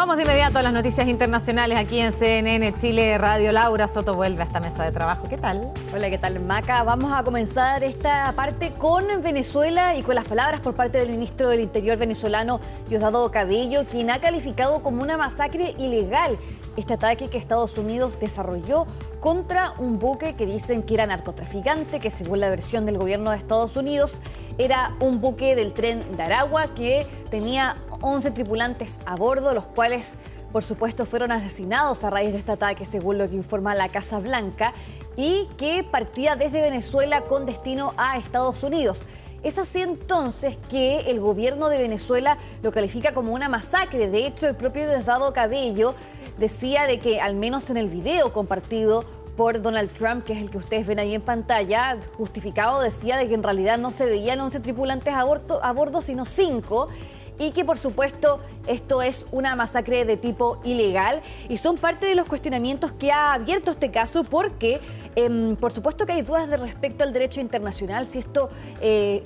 Vamos de inmediato a las noticias internacionales aquí en CNN Chile Radio. Laura Soto vuelve a esta mesa de trabajo. ¿Qué tal? Hola, ¿qué tal, Maca? Vamos a comenzar esta parte con Venezuela y con las palabras por parte del ministro del Interior venezolano, Diosdado Cabello, quien ha calificado como una masacre ilegal este ataque que Estados Unidos desarrolló contra un buque que dicen que era narcotraficante, que según la versión del gobierno de Estados Unidos era un buque del tren de Aragua que tenía 11 tripulantes a bordo, los cuales por supuesto fueron asesinados a raíz de este ataque, según lo que informa la Casa Blanca, y que partía desde Venezuela con destino a Estados Unidos. Es así entonces que el gobierno de Venezuela lo califica como una masacre. De hecho, el propio Diosdado Cabello decía de que, al menos en el video compartido por Donald Trump, que es el que ustedes ven ahí en pantalla, justificado, decía de que en realidad no se veían 11 tripulantes a bordo, sino 5, y que por supuesto esto es una masacre de tipo ilegal, y son parte de los cuestionamientos que ha abierto este caso, porque por supuesto que hay dudas respecto al derecho internacional, si esto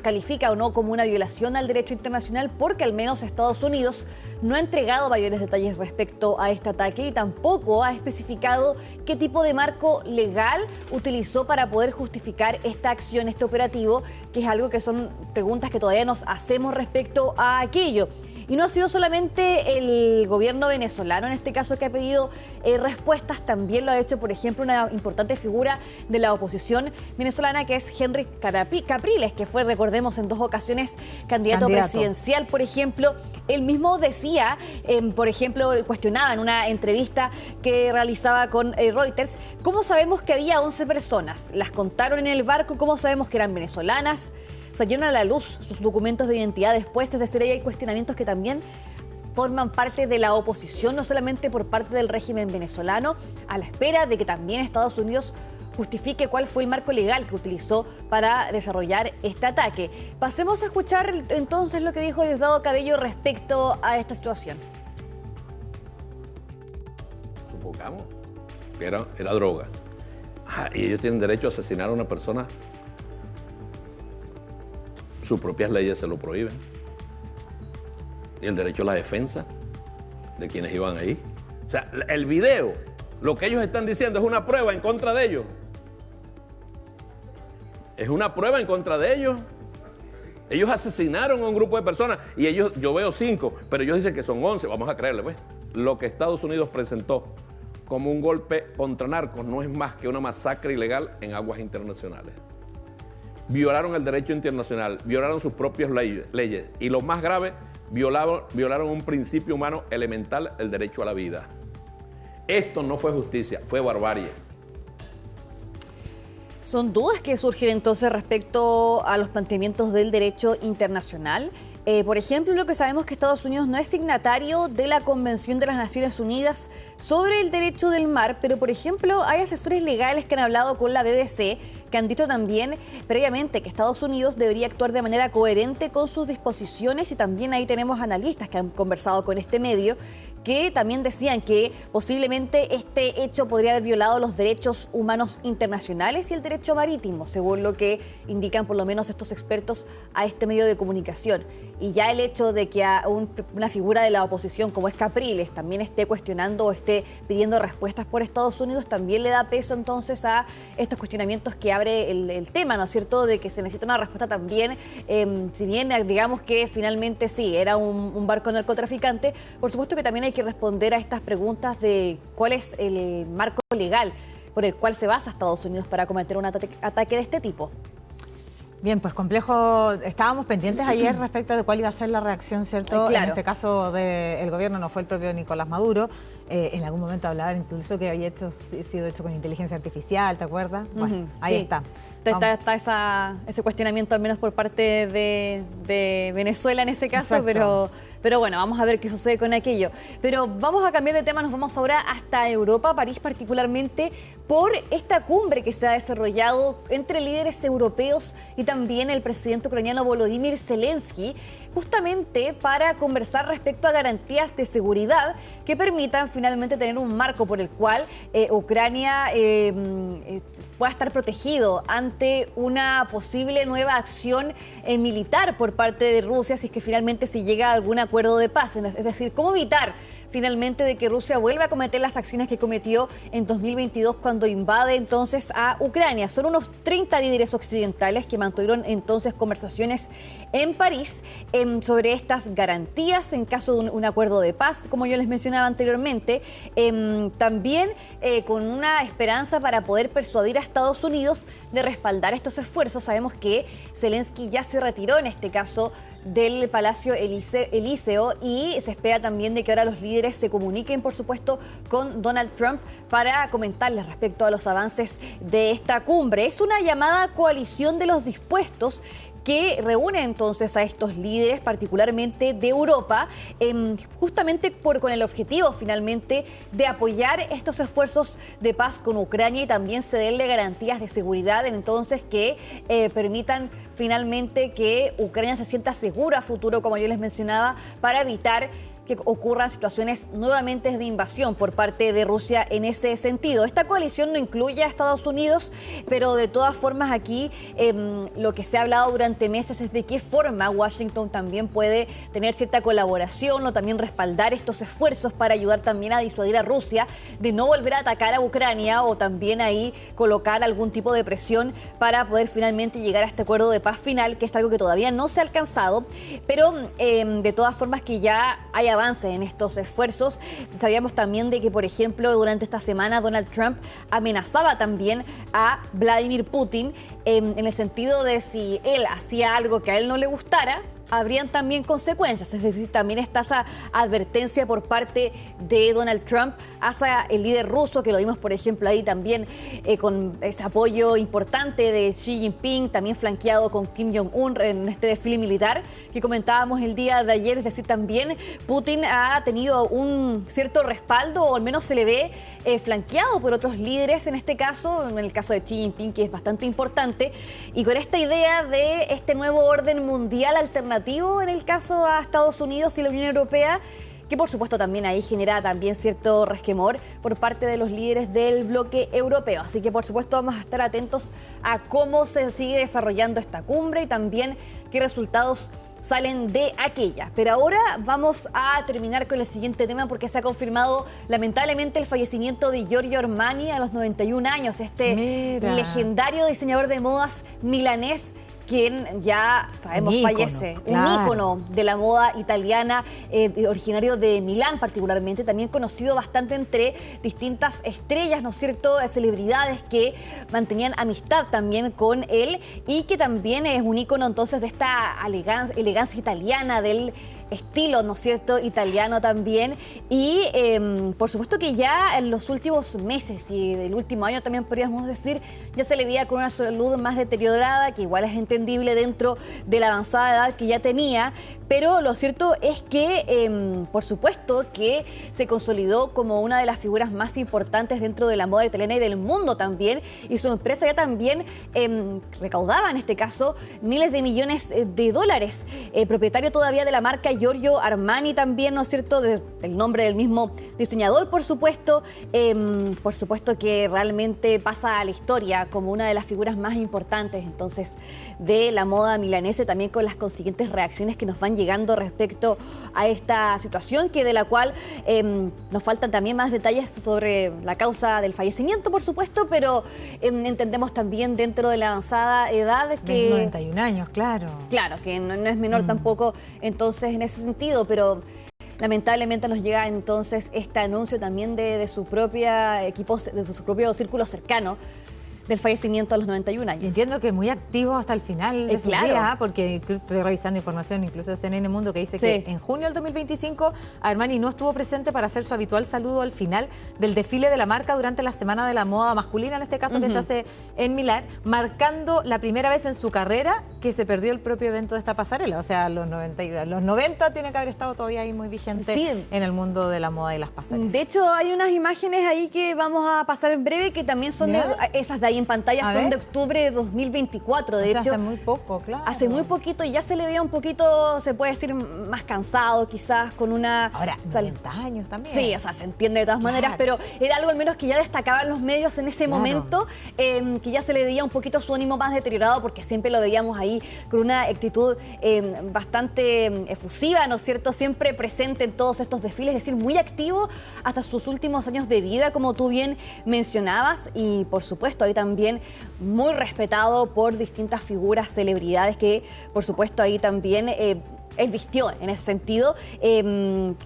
califica o no como una violación al derecho internacional, porque al menos Estados Unidos no ha entregado mayores detalles respecto a este ataque y tampoco ha especificado qué tipo de marco legal utilizó para poder justificar esta acción, este operativo, que es algo que son preguntas que todavía nos hacemos respecto a aquello. Y no ha sido solamente el gobierno venezolano en este caso que ha pedido respuestas, también lo ha hecho, por ejemplo, una importante figura de la oposición venezolana, que es Henry Capriles, que fue, recordemos, en 2 ocasiones candidato presidencial, por ejemplo. Él mismo decía, por ejemplo, cuestionaba en una entrevista que realizaba con Reuters, ¿cómo sabemos que había 11 personas? ¿Las contaron en el barco? ¿Cómo sabemos que eran venezolanas? Salieron a la luz sus documentos de identidad después, es decir, ahí hay cuestionamientos que también forman parte de la oposición, no solamente por parte del régimen venezolano, a la espera de que también Estados Unidos justifique cuál fue el marco legal que utilizó para desarrollar este ataque. Pasemos a escuchar entonces lo que dijo Diosdado Cabello respecto a esta situación. Supongamos que era droga. Y ellos tienen derecho a asesinar a una persona. Sus propias leyes se lo prohíben. Y el derecho a la defensa de quienes iban ahí. O sea, el video, lo que ellos están diciendo es una prueba en contra de ellos. Es una prueba en contra de ellos. Ellos asesinaron a un grupo de personas y ellos, yo veo 5, pero ellos dicen que son 11. Vamos a creerle, pues. Lo que Estados Unidos presentó como un golpe contra narcos no es más que una masacre ilegal en aguas internacionales. Violaron el derecho internacional, violaron sus propias leyes y lo más grave, violaron un principio humano elemental, el derecho a la vida. Esto no fue justicia, fue barbarie. Son dudas que surgen entonces respecto a los planteamientos del derecho internacional. Por ejemplo, lo que sabemos es que Estados Unidos no es signatario de la Convención de las Naciones Unidas sobre el Derecho del Mar, pero por ejemplo hay asesores legales que han hablado con la BBC, que han dicho también previamente que Estados Unidos debería actuar de manera coherente con sus disposiciones, y también ahí tenemos analistas que han conversado con este medio, que también decían que posiblemente este hecho podría haber violado los derechos humanos internacionales y el derecho marítimo, según lo que indican por lo menos estos expertos a este medio de comunicación. Y ya el hecho de que una figura de la oposición como es Capriles también esté cuestionando o esté pidiendo respuestas por Estados Unidos también le da peso entonces a estos cuestionamientos que abre el tema, ¿no es cierto?, de que se necesita una respuesta también, si bien digamos que finalmente sí, era un barco narcotraficante, por supuesto que también hay que responder a estas preguntas de cuál es el marco legal por el cual se basa Estados Unidos para cometer un ataque de este tipo. Bien, pues complejo. Estábamos pendientes ayer respecto de cuál iba a ser la reacción, ¿cierto? Claro. En este caso del gobierno, no fue el propio Nicolás Maduro. En algún momento hablaban incluso que había sido hecho con inteligencia artificial, ¿te acuerdas? Bueno, ahí sí. está. Está ese cuestionamiento al menos por parte de Venezuela en ese caso, pero bueno, vamos a ver qué sucede con aquello. Pero vamos a cambiar de tema, nos vamos ahora hasta Europa, París particularmente, por esta cumbre que se ha desarrollado entre líderes europeos y también el presidente ucraniano Volodymyr Zelensky, justamente para conversar respecto a garantías de seguridad que permitan finalmente tener un marco por el cual Ucrania pueda estar protegido ante una posible nueva acción militar por parte de Rusia, si es que finalmente se llega a algún acuerdo de paz. Es decir, cómo evitar finalmente de que Rusia vuelva a cometer las acciones que cometió en 2022 cuando invade entonces a Ucrania. Son unos 30 líderes occidentales que mantuvieron entonces conversaciones en París sobre estas garantías en caso de un acuerdo de paz, como yo les mencionaba anteriormente, también con una esperanza para poder persuadir a Estados Unidos de respaldar estos esfuerzos. Sabemos que Zelensky ya se retiró en este caso del Palacio Elíseo y se espera también de que ahora los líderes se comuniquen, por supuesto, con Donald Trump para comentarles respecto a los avances de esta cumbre. Es una llamada coalición de los dispuestos que reúne entonces a estos líderes, particularmente de Europa, justamente con el objetivo finalmente de apoyar estos esfuerzos de paz con Ucrania y también cederle garantías de seguridad entonces que permitan finalmente que Ucrania se sienta segura a futuro, como yo les mencionaba, para evitar que ocurran situaciones nuevamente de invasión por parte de Rusia en ese sentido. Esta coalición no incluye a Estados Unidos, pero de todas formas aquí lo que se ha hablado durante meses es de qué forma Washington también puede tener cierta colaboración o también respaldar estos esfuerzos para ayudar también a disuadir a Rusia de no volver a atacar a Ucrania o también ahí colocar algún tipo de presión para poder finalmente llegar a este acuerdo de paz final, que es algo que todavía no se ha alcanzado, pero de todas formas que ya hay avance en estos esfuerzos. Sabíamos también de que, por ejemplo, durante esta semana Donald Trump amenazaba también a Vladimir Putin en el sentido de si él hacía algo que a él no le gustara, habrían también consecuencias, es decir, también está esa advertencia por parte de Donald Trump hacia el líder ruso, que lo vimos, por ejemplo, ahí también con ese apoyo importante de Xi Jinping, también flanqueado con Kim Jong-un en este desfile militar que comentábamos el día de ayer, es decir, también Putin ha tenido un cierto respaldo, o al menos se le ve flanqueado por otros líderes, en este caso, en el caso de Xi Jinping, que es bastante importante, y con esta idea de este nuevo orden mundial alternativo en el caso a Estados Unidos y la Unión Europea, que por supuesto también ahí genera también cierto resquemor por parte de los líderes del bloque europeo. Así que por supuesto vamos a estar atentos a cómo se sigue desarrollando esta cumbre y también qué resultados salen de aquella. Pero ahora vamos a terminar con el siguiente tema porque se ha confirmado lamentablemente el fallecimiento de Giorgio Armani a los 91 años, legendario diseñador de modas milanés, quien ya sabemos fallece, un ícono de la moda italiana, originario de Milán particularmente, también conocido bastante entre distintas estrellas, ¿no es cierto?, celebridades que mantenían amistad también con él y que también es un ícono entonces de esta elegancia italiana, del estilo, ¿no es cierto?, italiano también. Y por supuesto que ya en los últimos meses y del último año también podríamos decir, ya se le veía con una salud más deteriorada, que igual es entendible dentro de la avanzada edad que ya tenía, pero lo cierto es que por supuesto que se consolidó como una de las figuras más importantes dentro de la moda italiana y del mundo también, y su empresa ya también recaudaba en este caso miles de millones de dólares, propietario todavía de la marca Giorgio Armani también, ¿no es cierto?, el nombre del mismo diseñador, por supuesto que realmente pasa a la historia como una de las figuras más importantes entonces de la moda milanesa, también con las consiguientes reacciones que nos van llegando respecto a esta situación, que de la cual nos faltan también más detalles sobre la causa del fallecimiento, por supuesto, pero entendemos también dentro de la avanzada edad que... De 91 años, claro. Claro, que no es menor tampoco, entonces, en ese sentido, pero... Lamentablemente nos llega entonces este anuncio también de su propia equipo, de su propio círculo cercano, del fallecimiento a los 91 años. Entiendo que muy activo hasta el final de su claro. vida, porque incluso estoy revisando información incluso de CNN Mundo que dice que en junio del 2025 Armani no estuvo presente para hacer su habitual saludo al final del desfile de la marca durante la Semana de la Moda Masculina, en este caso que se hace en Milán, marcando la primera vez en su carrera que se perdió el propio evento de esta pasarela. O sea, los 90 tiene que haber estado todavía ahí muy vigente en el mundo de la moda y las pasarelas. De hecho, hay unas imágenes ahí que vamos a pasar en breve que también son de, esas de ahí en pantalla, son de octubre de 2024. De hecho, hace muy poco, claro. Hace muy poquito y ya se le veía un poquito, se puede decir, más cansado, quizás con una... Ahora, 90 años también. Sí, o sea, se entiende de todas maneras, pero era algo al menos que ya destacaban los medios en ese momento, que ya se le veía un poquito su ánimo más deteriorado, porque siempre lo veíamos ahí ahí con una actitud bastante efusiva, ¿no es cierto? Siempre presente en todos estos desfiles, es decir, muy activo hasta sus últimos años de vida, como tú bien mencionabas, y por supuesto ahí también muy respetado por distintas figuras, celebridades que por supuesto ahí también él vistió en ese sentido,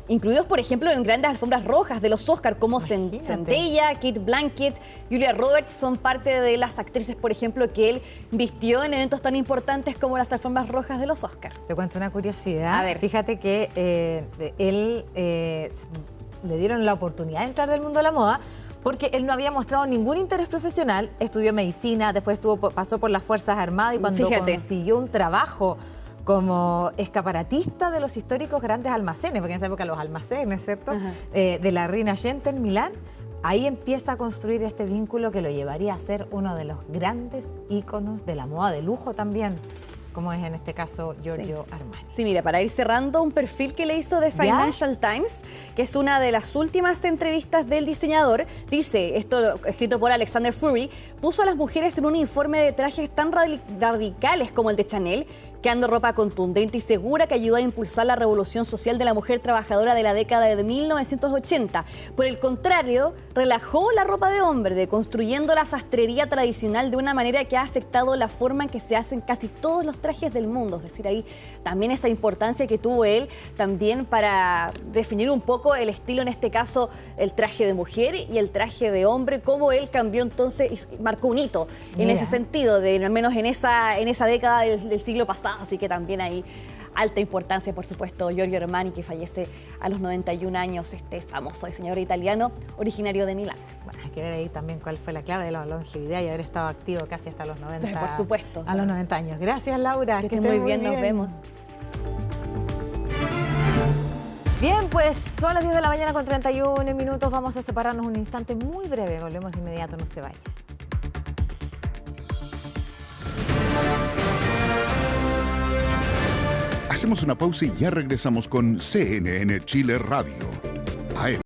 incluidos por ejemplo en grandes alfombras rojas de los Oscar como Zendaya, Kate Blanchett, Julia Roberts, son parte de las actrices por ejemplo que él vistió en eventos tan importantes como las alfombras rojas de los Oscar. Te cuento una curiosidad. A ver. Fíjate que él le dieron la oportunidad de entrar del mundo de la moda porque él no había mostrado ningún interés profesional, estudió medicina, después pasó por las Fuerzas Armadas y cuando consiguió un trabajo como escaparatista de los históricos grandes almacenes, porque en esa época los almacenes, ¿cierto? De la Rinascente en Milán, ahí empieza a construir este vínculo que lo llevaría a ser uno de los grandes íconos de la moda de lujo también, como es en este caso Giorgio Armani. Sí, mira, para ir cerrando, un perfil que le hizo The Financial Times, que es una de las últimas entrevistas del diseñador, dice, esto escrito por Alexander Fury, puso a las mujeres en un informe de trajes tan radicales como el de Chanel, creando ropa contundente y segura que ayudó a impulsar la revolución social de la mujer trabajadora de la década de 1980. Por el contrario, relajó la ropa de hombre, deconstruyendo la sastrería tradicional de una manera que ha afectado la forma en que se hacen casi todos los trajes del mundo. Es decir, ahí también esa importancia que tuvo él también para definir un poco el estilo, en este caso el traje de mujer y el traje de hombre, cómo él cambió entonces y marcó un hito en ese sentido, al menos en esa década del siglo pasado. Así que también hay alta importancia, por supuesto, Giorgio Armani, que fallece a los 91 años, este famoso diseñador italiano originario de Milán. Bueno, hay que ver ahí también cuál fue la clave de la longevidad y haber estado activo casi hasta los 90. Por supuesto. A los 90 años. Gracias, Laura. Que estés muy bien, nos vemos. Bien, pues son las 10 de la mañana con 31 minutos. Vamos a separarnos un instante muy breve. Volvemos de inmediato, no se vayan. Hacemos una pausa y ya regresamos con CNN Chile Radio. AM